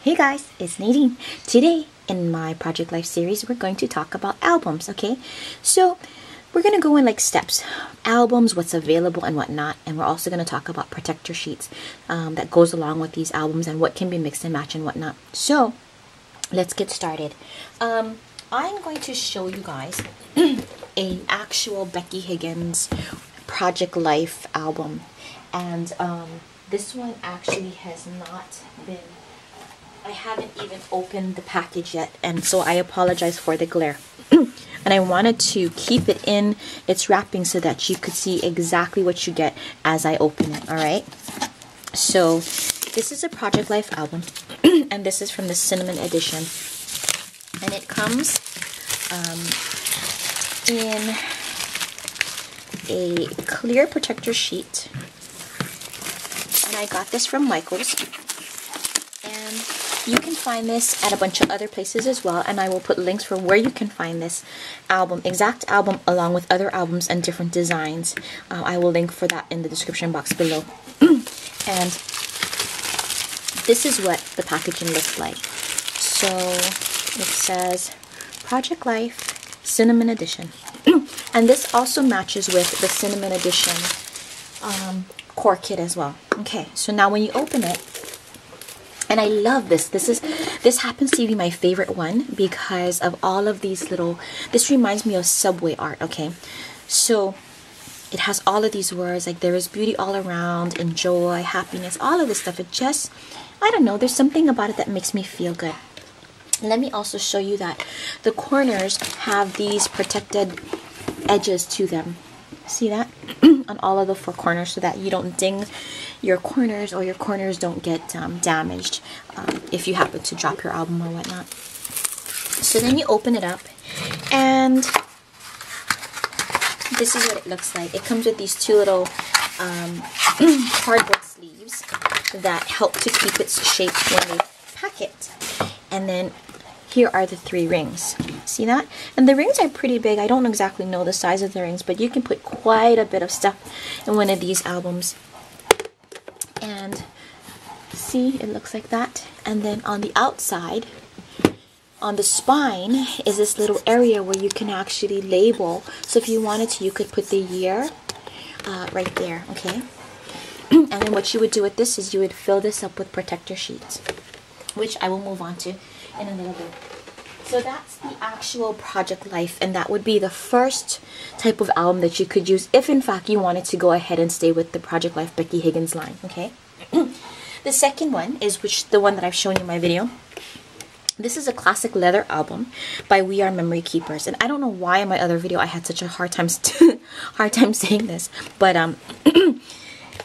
Hey guys, it's Nadine. Today in my Project Life series, we're going to talk about albums, okay? So we're going to go in like steps. Albums, what's available and whatnot. And we're also going to talk about protector sheets that goes along with these albums and what can be mixed and matched and whatnot. So let's get started. I'm going to show you guys a actual Becky Higgins Project Life album. And this one actually has not been... I haven't even opened the package yet, and so I apologize for the glare. And I wanted to keep it in its wrapping so that you could see exactly what you get as I open it, alright? So, this is a Project Life album, and this is from the Cinnamon edition. And it comes in a clear protector sheet. And I got this from Michael's. And you can find this at a bunch of other places as well, and I will put links for where you can find this album, exact album, along with other albums and different designs. I will link for that in the description box below. And this is what the packaging looks like. So it says Project Life Cinnamon Edition. And this also matches with the Cinnamon Edition core kit as well. Okay, so now when you open it, and I love this. This happens to be my favorite one because of all of these little... This reminds me of Subway art, okay? So it has all of these words like there is beauty all around, enjoy, happiness, all of this stuff. It just, I don't know, there's something about it that makes me feel good. Let me also show you that the corners have these protected edges to them. See that? On all of the four corners, so that you don't ding your corners or your corners don't get damaged if you happen to drop your album or whatnot. So then you open it up, and this is what it looks like. It comes with these two little cardboard sleeves that help to keep its shape when they pack it. And then here are the 3 rings. See that? And the rings are pretty big. I don't exactly know the size of the rings, but you can put quite a bit of stuff in one of these albums. And see, it looks like that. And then on the outside, on the spine, is this little area where you can actually label. So if you wanted to, you could put the year right there, okay? And then what you would do with this is you would fill this up with protector sheets, which I will move on to in a little bit. So that's the actual Project Life, and that would be the first type of album that you could use if in fact you wanted to go ahead and stay with the Project Life Becky Higgins line, okay? The second one is the one that I've shown you in my video. This is a classic leather album by We Are Memory Keepers, and I don't know why in my other video I had such a hard time saying this, but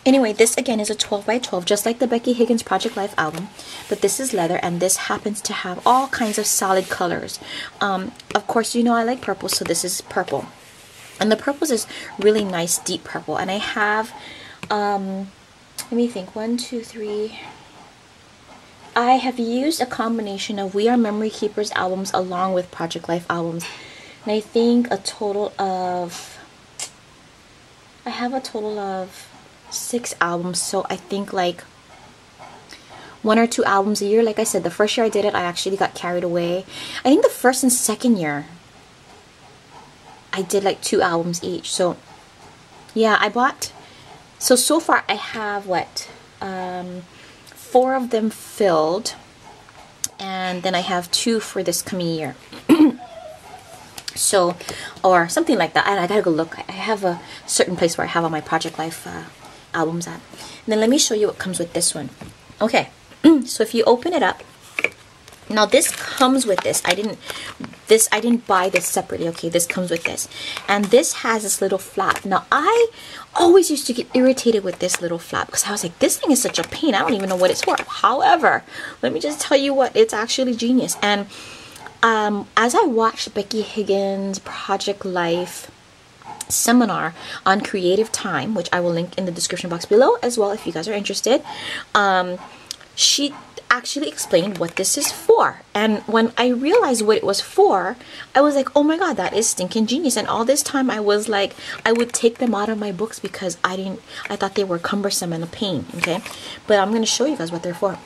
anyway, this again is a 12 by 12, just like the Becky Higgins Project Life album, but this is leather, and this happens to have all kinds of solid colors. Of course, you know I like purple, so this is purple. And the purple is really nice, deep purple. And I have, let me think, 1, 2, 3. I have used a combination of We Are Memory Keepers albums along with Project Life albums. And I think I have a total of 6 albums, so I think like 1 or 2 albums a year. Like I said, the first year I did it, I actually got carried away. I think the first and second year I did like 2 albums each. So yeah, I bought, so far I have what, 4 of them filled, and then I have 2 for this coming year. So, or something like that. I gotta go look. I have a certain place where I have all my Project Life albums at. And then let me show you what comes with this one. Okay, so if you open it up, now this comes with this. I didn't buy this separately. Okay, this comes with this, and this has this little flap. Now I always used to get irritated with this little flap because I was like, this thing is such a pain. I don't even know what it's for. However, let me just tell you what, it's actually genius. And as I watched Becky Higgins Project Life seminar on Creative Time, which I will link in the description box below as well if you guys are interested, she actually explained what this is for. And when I realized what it was for, I was like, oh my god, that is stinking genius. And all this time I was like, I would take them out of my books because I thought they were cumbersome and a pain, okay? But I'm going to show you guys what they're for.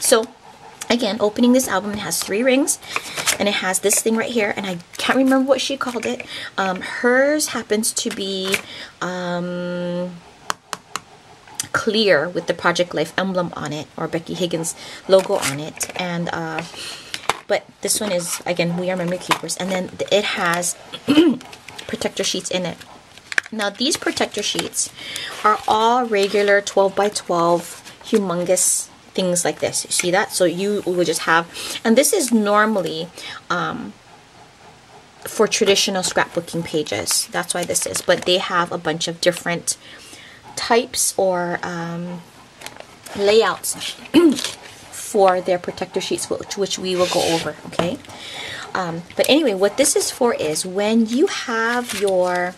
So again, opening this album, it has 3 rings, and it has this thing right here, and I can't remember what she called it. Hers happens to be clear with the Project Life emblem on it, or Becky Higgins logo on it, and but this one is, again, We Are Memory Keepers, and then it has protector sheets in it. Now these protector sheets are all regular 12 by 12 humongous things like this. You see that? So you will just have, and this is normally for traditional scrapbooking pages. That's why this is, but they have a bunch of different types or layouts for their protector sheets, which we will go over, okay? But anyway, what this is for is when you have your,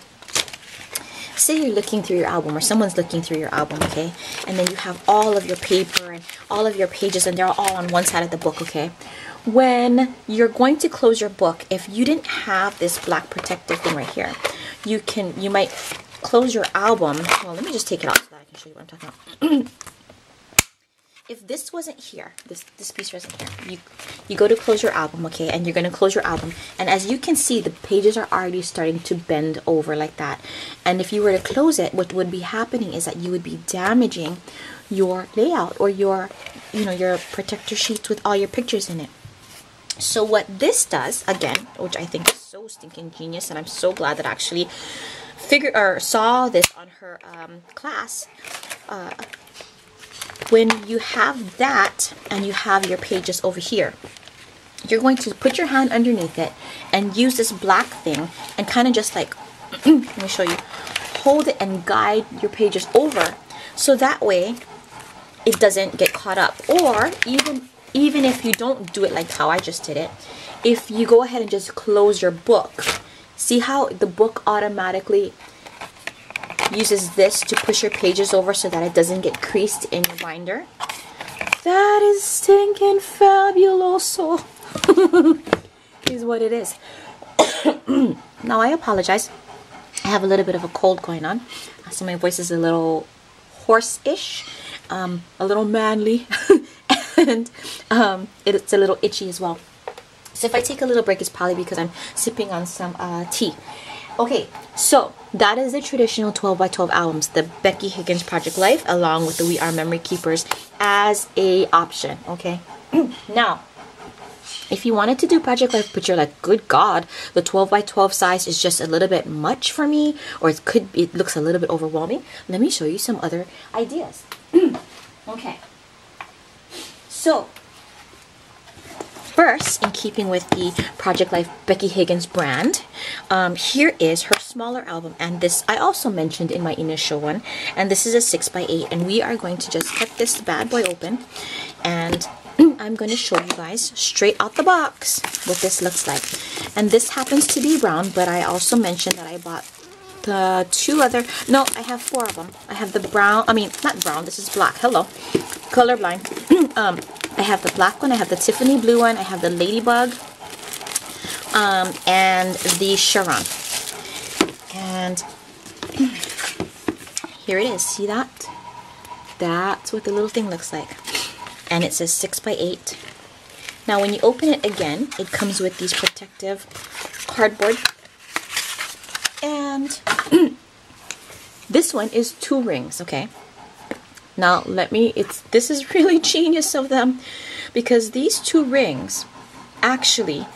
say you're looking through your album, or someone's looking through your album, okay? And then you have all of your paper and all of your pages, and they're all on one side of the book, okay? When you're going to close your book, if you didn't have this black protective thing right here, you might close your album. Well, let me just take it off so that I can show you what I'm talking about. If this wasn't here, this piece wasn't here, you go to close your album, okay, and you're going to close your album, and as you can see, the pages are already starting to bend over like that. And if you were to close it, what would be happening is that you would be damaging your layout, or your, you know, your protector sheets with all your pictures in it. So what this does, again, which I think is so stinking genius, and I'm so glad that I actually saw this on her class, when you have that and you have your pages over here, you're going to put your hand underneath it and use this black thing and kind of just like, let me show you, hold it and guide your pages over, so that way it doesn't get caught up. Or even if you don't do it like how I just did it, if you go ahead and just close your book, see how the book automatically uses this to push your pages over so that it doesn't get creased in your binder? That is stinking fabuloso. Is what it is. Now I apologize, I have a little bit of a cold going on, so my voice is a little hoarse-ish, a little manly, and it's a little itchy as well. So if I take a little break, it's probably because I'm sipping on some tea. Okay, so that is the traditional 12 by 12 albums, the Becky Higgins Project Life, along with the We Are Memory Keepers as a option, okay? Now, if you wanted to do Project Life, but you're like, good God, the 12 by 12 size is just a little bit much for me, or it looks a little bit overwhelming, let me show you some other ideas. Okay, so first, in keeping with the Project Life Becky Higgins brand, here is her smaller album, and this I also mentioned in my initial one, and this is a 6 by 8, and we are going to just cut this bad boy open, and I'm going to show you guys straight out the box what this looks like. And this happens to be brown, but I also mentioned that I bought the 2 other, no, I have 4 of them. I have the brown, I mean, not brown, this is black, hello, colorblind. I have the black one, I have the Tiffany blue one, I have the Ladybug, and the Sharon. And here it is, see that? That's what the little thing looks like. And it says 6 by 8. Now when you open it again, it comes with these protective cardboard. And this one is 2 rings, okay? Now this is really genius of them, because these 2 rings, actually,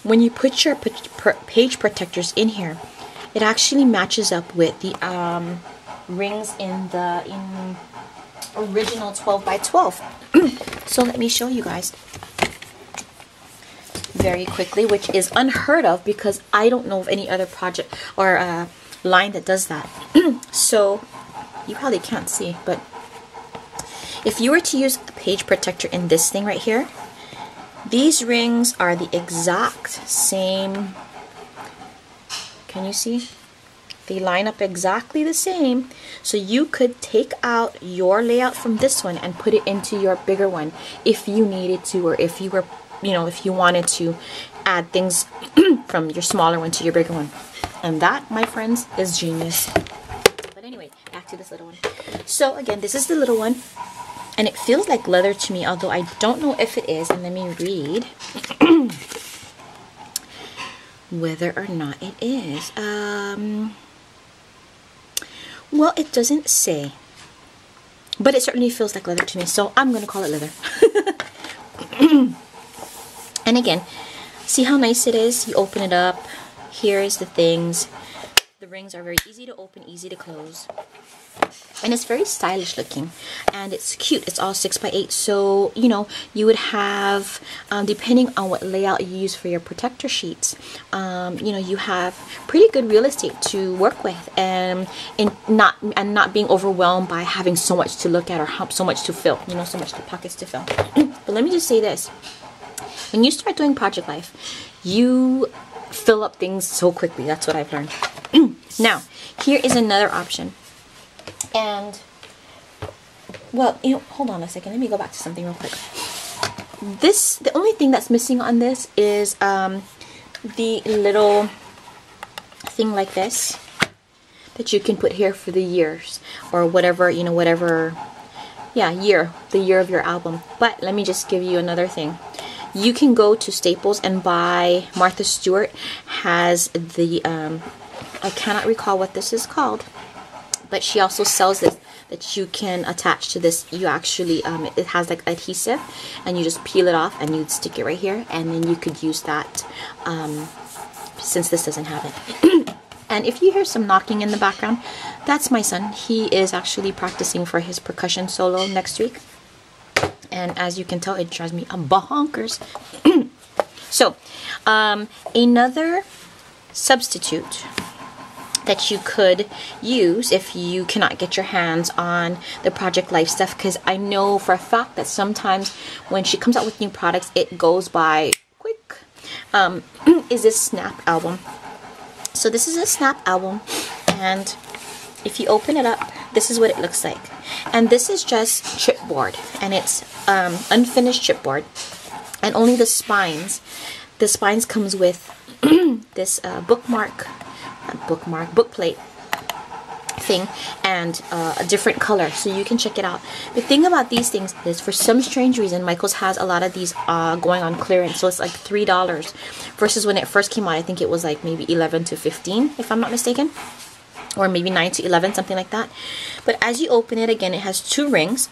when you put your page protectors in here, it actually matches up with the rings in the original 12 by 12. So let me show you guys very quickly, which is unheard of because I don't know of any other project or line that does that. So you probably can't see, but if you were to use a page protector in this thing right here, these rings are the exact same. Can you see? They line up exactly the same. So you could take out your layout from this one and put it into your bigger one if you needed to, or if you were, you know, if you wanted to add things from your smaller one to your bigger one. And that, my friends, is genius. But anyway, back to this little one. So again, this is the little one. And it feels like leather to me, although I don't know if it is. And let me read whether or not it is. Well, it doesn't say. But it certainly feels like leather to me, so I'm going to call it leather. And again, see how nice it is? You open it up. Here's the things. The rings are very easy to open, easy to close. And it's very stylish looking, and it's cute. It's all 6x8, so you know, you would have, depending on what layout you use for your protector sheets, you know, you have pretty good real estate to work with, and not being overwhelmed by having so much to look at or so much to fill, you know, so much pockets to fill. But let me just say this: when you start doing project life, you fill up things so quickly. That's what I've learned. Now, here is another option. And, well, you know, hold on a second. Let me go back to something real quick. The only thing that's missing on this is the little thing like this that you can put here for the years or whatever, you know, whatever, yeah, the year of your album. But let me just give you another thing. You can go to Staples and buy, Martha Stewart has the, I cannot recall what this is called, but she also sells this that you can attach to this. You actually, it has like adhesive, and you just peel it off and you stick it right here, and then you could use that since this doesn't have it. And if you hear some knocking in the background, that's my son. He is actually practicing for his percussion solo next week. And as you can tell, it drives me bonkers. So, another substitute that you could use if you cannot get your hands on the Project Life stuff, because I know for a fact that sometimes when she comes out with new products, it goes by quick, is this snap album. So this is a snap album, and if you open it up, this is what it looks like. And this is just chipboard, and it's unfinished chipboard, and only the spines comes with this book plate thing, and a different color, so you can check it out. The thing about these things is, for some strange reason, Michaels has a lot of these going on clearance, so it's like $3 versus when it first came out, I think it was like maybe 11 to 15 if I'm not mistaken, or maybe 9 to 11, something like that. But as you open it, again, it has 2 rings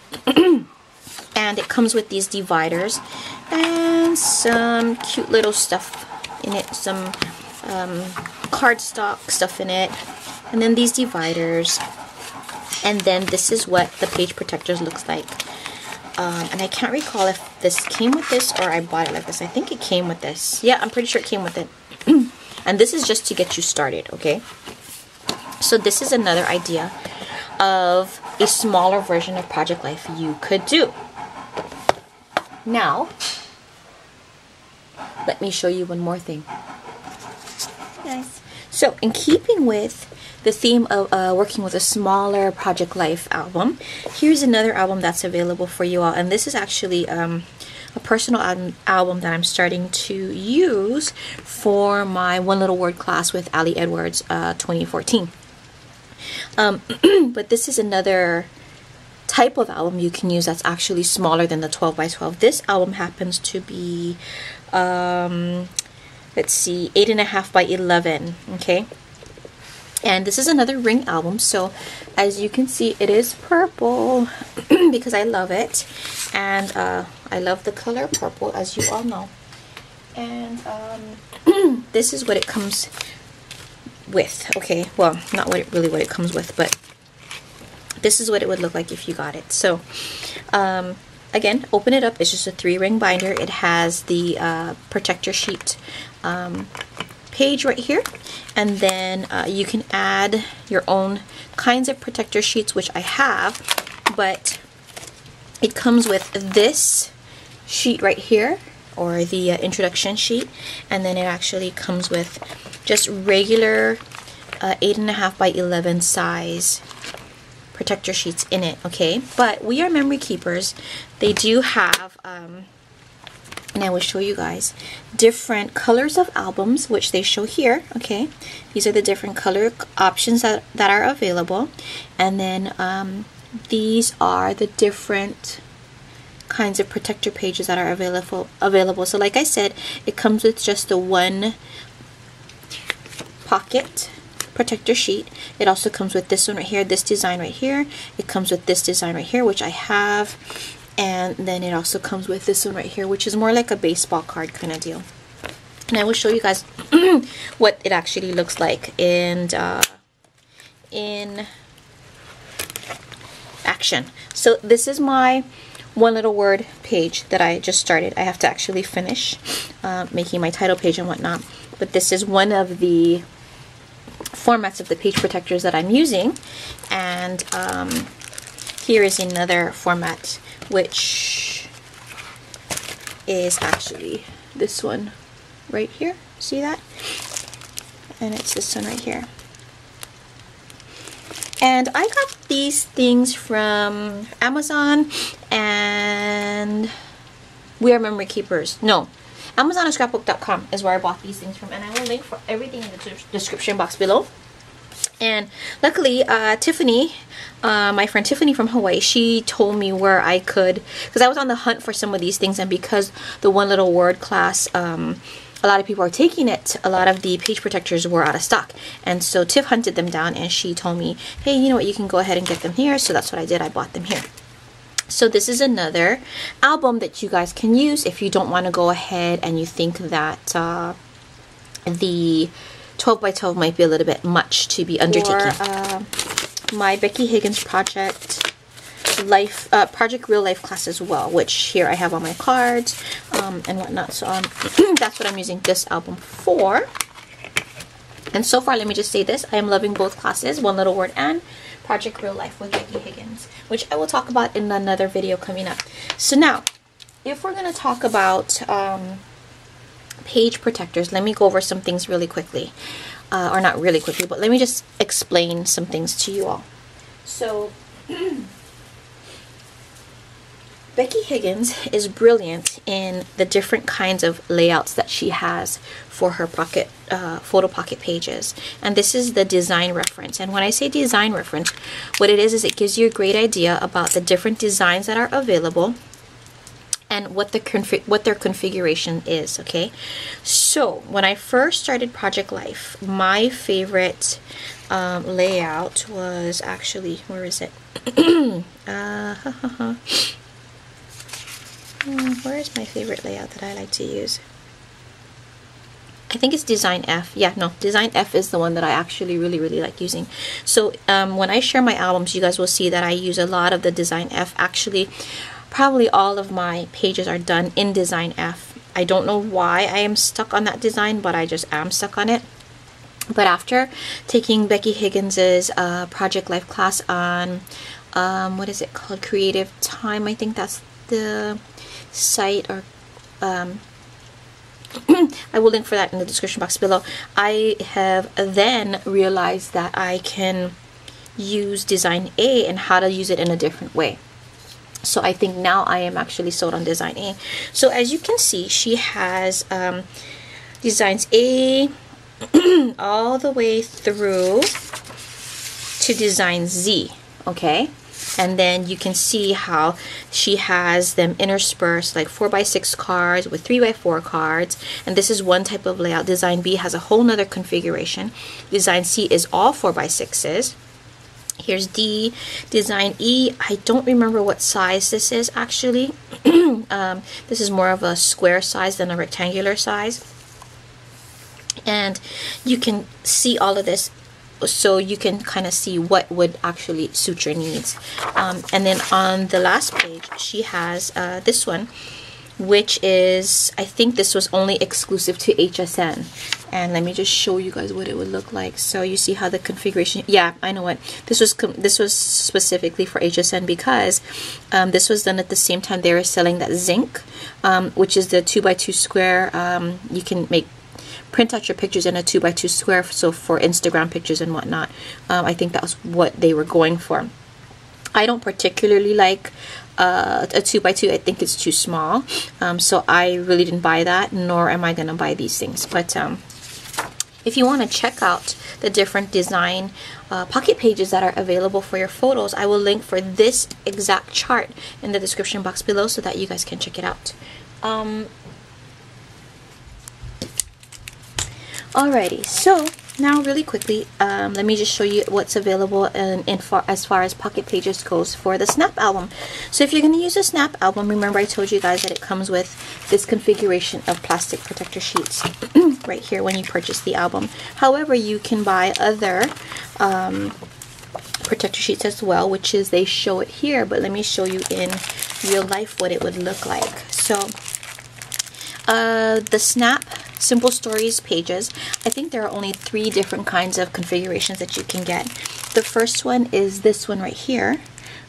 and it comes with these dividers and some cute little stuff in it, some cardstock stuff in it, and then these dividers, and then this is what the page protectors looks like. And I can't recall if this came with this or I bought it like this. I think it came with this. Yeah, I'm pretty sure it came with it. And this is just to get you started, okay? So this is another idea of a smaller version of Project Life you could do. Now, let me show you one more thing. Nice. So, in keeping with the theme of working with a smaller Project Life album, here's another album that's available for you all. And this is actually a personal album that I'm starting to use for my One Little Word class with Ali Edwards 2014. But this is another type of album you can use that's actually smaller than the 12 by 12. This album happens to be, let's see, 8.5 by 11, okay? And this is another ring album, so as you can see, it is purple because I love it, and I love the color purple, as you all know. And this is what it comes with, okay? Well, not what it comes with, but this is what it would look like if you got it. So, again, open it up. It's just a 3-ring binder. It has the protector sheet page right here, and then you can add your own kinds of protector sheets, which I have, but it comes with this sheet right here, or the introduction sheet, and then it actually comes with just regular 8.5 by 11 size protector sheets in it, okay? But we are memory keepers. They do have and I will show you guys different colors of albums, which they show here, okay? These are the different color options that are available, and then these are the different kinds of protector pages that are available. So like I said, it comes with just the one pocket protector sheet. It also comes with this one right here, this design right here. It comes with this design right here, which I have. And then it also comes with this one right here, which is more like a baseball card kind of deal. And I will show you guys what it actually looks like in action. So this is my one little word page that I just started. I have to actually finish making my title page and whatnot. But this is one of the formats of the page protectors that I'm using. And here is another format, which is actually this one right here. See that? And it's this one right here. And I got these things from Amazon, and We Are Memory Keepers. No, Amazon and scrapbook.com is where I bought these things from, and I will link for everything in the description box below. And luckily, Tiffany, my friend Tiffany from Hawaii, she told me where I could, because I was on the hunt for some of these things, and because the one little word class, a lot of people are taking it, a lot of the page protectors were out of stock. And so Tiff hunted them down, and she told me, hey, you know what, you can go ahead and get them here. So that's what I did. I bought them here. So this is another album that you guys can use if you don't want to go ahead and you think that the 12 by 12 might be a little bit much to be undertaking. For my Becky Higgins project Real Life class as well, which here I have on my cards and whatnot. So that's what I'm using this album for. And so far, let me just say this, I am loving both classes, One Little Word and Project Real Life with Becky Higgins, which I will talk about in another video coming up. So now, if we're going to talk about page protectors, let me go over some things really quickly. Or not really quickly, but let me just explain some things to you all. So Becky Higgins is brilliant in the different kinds of layouts that she has for her pocket photo pocket pages. And this is the design reference. And when I say design reference, what it is it gives you a great idea about the different designs that are available and what their configuration is. Okay, so when I first started Project Life, my favorite layout was actually, where is it? Where is my favorite layout that I like to use? I think it's Design F. Yeah, no, Design F is the one that I actually really like using. So when I share my albums, you guys will see that I use a lot of the Design F. Actually, probably all of my pages are done in Design F. I don't know why I am stuck on that design, but I just am stuck on it. But after taking Becky Higgins's Project Life class on, what is it called? Creative Time, I think that's the site, or I will link for that in the description box below. I have then realized that I can use Design A and how to use it in a different way. So I think now I am actually sold on Design A. So as you can see, she has Designs A all the way through to Design Z, okay? And then you can see how she has them interspersed, like 4x6 cards with 3x4 cards. And this is one type of layout. Design B has a whole nother configuration. Design C is all 4x6s. Here's D. Design E, I don't remember what size this is actually. This is more of a square size than a rectangular size. And you can see all of this, so you can kind of see what would actually suit your needs. And then on the last page, she has this one, which is, I think this was only exclusive to HSN. And let me just show you guys what it would look like. So you see how the configuration, yeah, I know what. This was specifically for HSN because this was done at the same time they were selling that zinc, which is the 2x2 square. You can print out your pictures in a 2x2 square, so for Instagram pictures and whatnot. I think that was what they were going for. I don't particularly like a 2x2. I think it's too small, so I really didn't buy that, nor am I gonna buy these things. But If you want to check out the different design pocket pages that are available for your photos, I will link for this exact chart in the description box below so that you guys can check it out. Alrighty, so now really quickly, let me just show you what's available as far as pocket pages goes for the snap album. So if you're going to use a snap album, remember I told you guys that it comes with this configuration of plastic protector sheets right here when you purchase the album. However, you can buy other protector sheets as well, which is, they show it here, but let me show you in real life what it would look like. So the snap Simple Stories pages, I think there are only 3 different kinds of configurations that you can get. The first one is this one right here,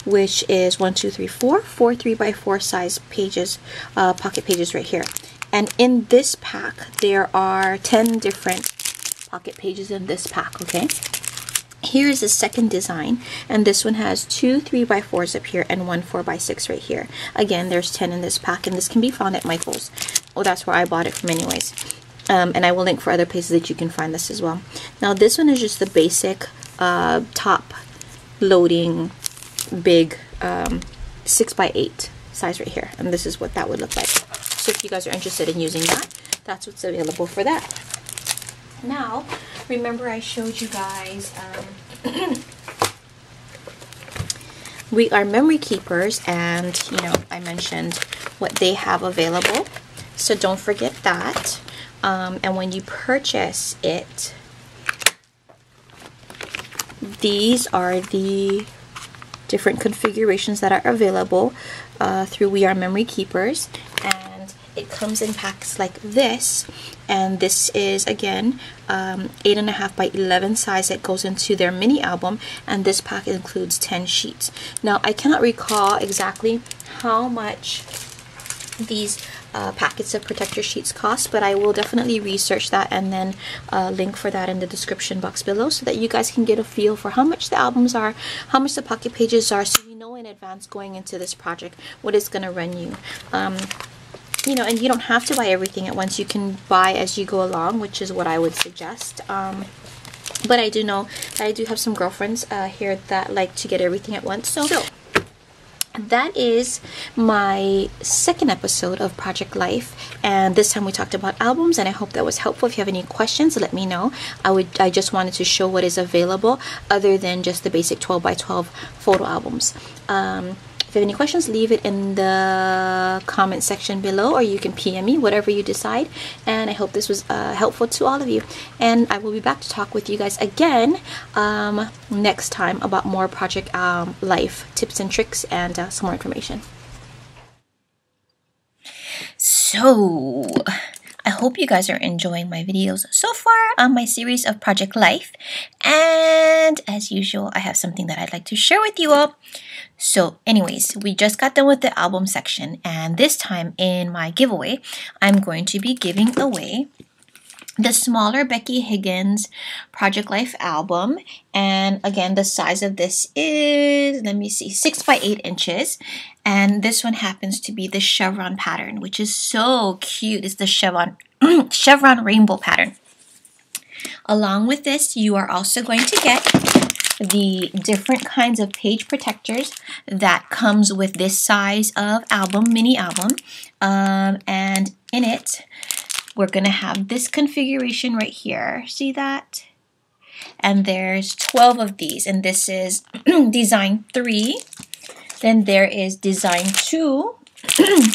which is 4 3x4 size pages, pocket pages right here. And in this pack, there are 10 different pocket pages in this pack, okay? Here is the second design, and this one has 2 3x4s up here and 1 4x6 right here. Again, there's 10 in this pack, and this can be found at Michael's. Well, that's where I bought it from anyways. And I will link for other places that you can find this as well. Now this one is just the basic top loading big 6x8 size right here, and this is what that would look like. So if you guys are interested in using that, that's what's available for that. Now remember I showed you guys we are memory keepers, and you know, I mentioned what they have available, so don't forget that. And when you purchase it, these are the different configurations that are available through We Are Memory Keepers, and it comes in packs like this. And this is again 8.5 by 11 size that goes into their mini album, and this pack includes 10 sheets. Now I cannot recall exactly how much these packets of protector sheets cost, but I will definitely research that and then link for that in the description box below so that you guys can get a feel for how much the albums are, how much the pocket pages are, so you know in advance going into this project what it's going to run you. You know, and you don't have to buy everything at once. You can buy as you go along, which is what I would suggest. But I do know that I do have some girlfriends here that like to get everything at once. So that is my second episode of Project Life, and this time we talked about albums, and I hope that was helpful. If you have any questions, let me know. I just wanted to show what is available other than just the basic 12x12 photo albums. If you have any questions, leave it in the comment section below, or you can PM me, whatever you decide. And I hope this was helpful to all of you. And I will be back to talk with you guys again next time about more Project Life tips and tricks and some more information. So I hope you guys are enjoying my videos so far on my series of Project Life. And as usual, I have something that I'd like to share with you all. So anyways, we just got done with the album section, and this time in my giveaway, I'm going to be giving away the smaller Becky Higgins Project Life album. And again, the size of this is, let me see, 6 by 8 inches. And this one happens to be the chevron pattern, which is so cute. It's the chevron rainbow pattern. Along with this, you are also going to get the different kinds of page protectors that comes with this size of album, mini album. And in it, we're going to have this configuration right here. See that? And there's 12 of these, and this is design 3. Then there is design 2,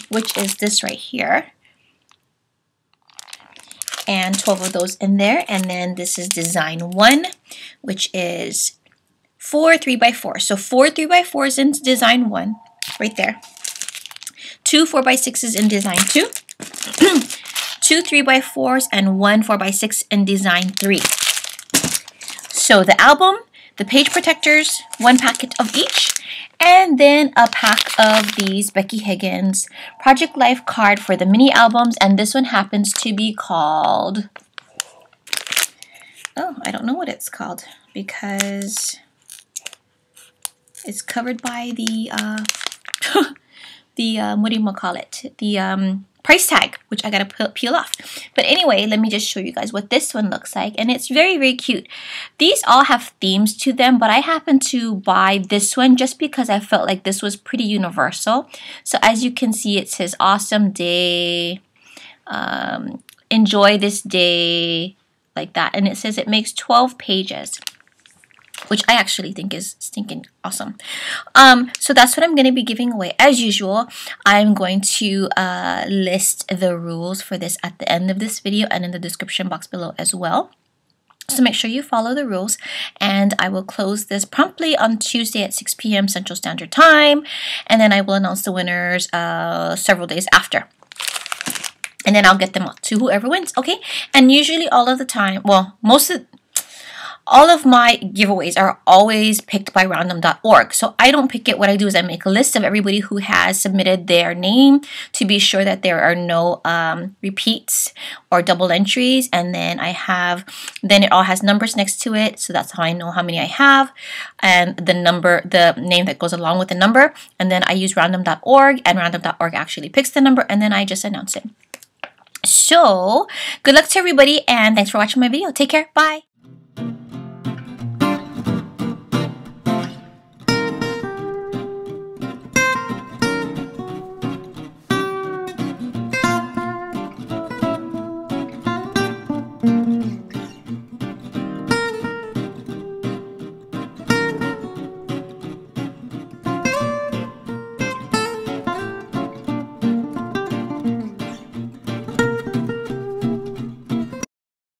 which is this right here. And 12 of those in there. And then this is design 1, which is 4 3x4. So 4 3x4s in design 1, right there. 2 4x6s in design 2. 2 3x4s and 1 4x6 in design 3. So the album, the page protectors, 1 packet of each, and then a pack of these Becky Higgins Project Life card for the mini albums. And this one happens to be called, oh, I don't know what it's called because it's covered by the what do you call it? The price tag, which I gotta peel off. But anyway, let me just show you guys what this one looks like, and it's very, very cute. These all have themes to them, but I happened to buy this one just because I felt like this was pretty universal. So as you can see, it says awesome day, enjoy this day, like that, and it says it makes 12 pages, which I actually think is stinking awesome. So that's what I'm going to be giving away. As usual, I'm going to list the rules for this at the end of this video and in the description box below as well. So make sure you follow the rules, and I will close this promptly on Tuesday at 6 p.m. Central Standard Time, and then I will announce the winners several days after. And then I'll get them to whoever wins, okay? And usually all of the time, well, all of my giveaways are always picked by random.org. So I don't pick it. What I do is I make a list of everybody who has submitted their name to be sure that there are no repeats or double entries. And then then it all has numbers next to it. So that's how I know how many I have. And the name that goes along with the number. And then I use random.org, and random.org actually picks the number, and then I just announce it. So good luck to everybody, and thanks for watching my video. Take care. Bye.